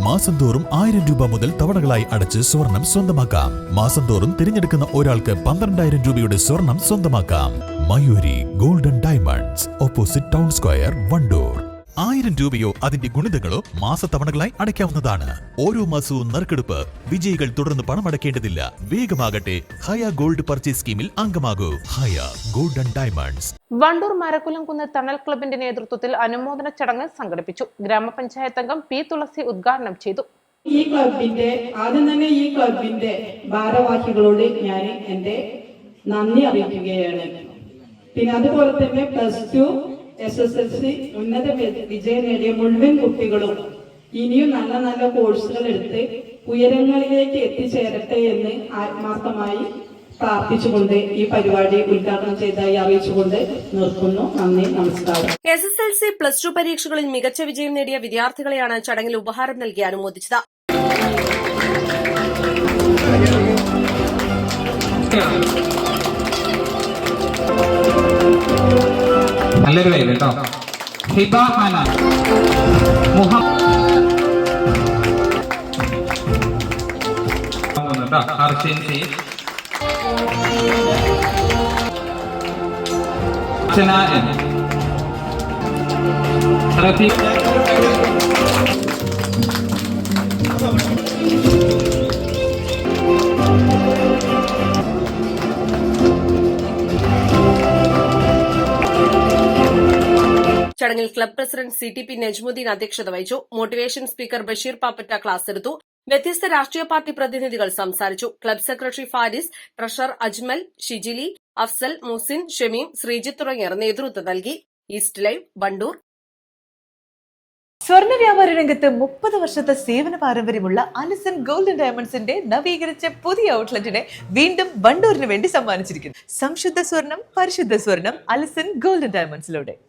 മാസം തോറും 1000 രൂപ മുതൽ തവണകളായി അടച്ച് സ്വർണം സ്വന്തമാക്കാം. മാസം തോറും തിരഞ്ഞെടുക്കുന്ന ഒരാൾക്ക് 12,000 രൂപയുടെ സ്വർണം സ്വന്തമാക്കാം. Mayuri golden diamonds, opposite town square, Wandoor. 1000 രൂപയോ അതിന്റെ ഗുണിതങ്ങളോ മാസത്തവണകളായി അടയ്ക്കാവുന്നതാണ്. ഓരോ മാസവും നറുക്കെടുപ്പ്. വിജയികൾ തുടർന്ന് പണമടയ്ക്കേണ്ടതില്ല. വേഗമാകട്ടെ, ഹയ ഗോൾഡ് പർച്ചേസ് സ്കീമിൽ അംഗമാകൂ. ഹയ ഗോൾഡൻ ഡയമണ്ട്സ്. വണ്ടൂർ മരക്കുലംകുന്ന് തണൽ ക്ലബിന്റെ നേതൃത്വത്തിൽ അനുമോദന ചടങ്ങ് സംഘടിപ്പിച്ചു. ഗ്രാമപഞ്ചായത്ത് അംഗം പി തുളസി ഉദ്ഘാടനം ചെയ്തു. ഈ ക്ലബിന്റെ ഭാരവാഹികളോട് ഞാൻ എന്റെ നന്ദി അറിയിക്കുകയാണ്. പിന്നെ അതുപോലെ തന്നെ +2 SSLC ഉന്നത വിജയം നേടിയ മുഴുവൻ കുട്ടികളും ഇനിയും നല്ല നല്ല കോഴ്സുകൾ എടുത്ത് ഉയരങ്ങളിലേക്ക് എത്തിച്ചേരട്ടെ എന്ന് ആത്മാർത്ഥമായി പ്രാർത്ഥിച്ചുകൊണ്ട് ഈ പരിപാടി ഉദ്ഘാടനം ചെയ്തതായി അറിയിച്ചുകൊണ്ട് നിർത്തുന്നു. നന്ദി, നമസ്കാരം. SSLC +2 പരീക്ഷകളിൽ മികച്ച വിജയം നേടിയ വിദ്യാർത്ഥികളെയാണ് ചടങ്ങിൽ ഉപഹാരം നൽകി അനുമോദിച്ചത്. നല്ലൊരു പേര് കേട്ടോ. Hiba Hanan Harshin C, Archana N, Rafeeq. ചടങ്ങിൽ ക്ലബ് പ്രസിഡന്റ് CTP നജ്മുദ്ദീൻ അധ്യക്ഷത വഹിച്ചു. Motivation speaker Basheer Pappatta class എടുത്തു. വ്യത്യസ്ത രാഷ്ട്രീയ പാർട്ടി പ്രതിനിധികൾ സംസാരിച്ചു. Club secretary Faris, treasurer Ajmal, Shijili, Afsal, Musin, Shameem, Sreejith തുടങ്ങിയവർ നേതൃത്വം നൽകി. East live, Wandoor. സ്വർണ്ണ വ്യാപാര രംഗത്ത് 30 വർഷത്തെ സേവന പാരമ്പര്യമുള്ള അലിസൺ ഗോൾഡൻ ഡയമണ്ട്സിന്റെ നവീകരിച്ച പുതിയ ഔട്ട്ലെറ്റിനെ വീണ്ടും വണ്ടൂരിന് വേണ്ടി സമ്മാനിച്ചിരിക്കുന്നു. സംശുദ്ധ സ്വർണം, പരിശുദ്ധ സ്വർണം, അലിസൺ ഗോൾഡൻ ഡയമണ്ട്സിലൂടെ.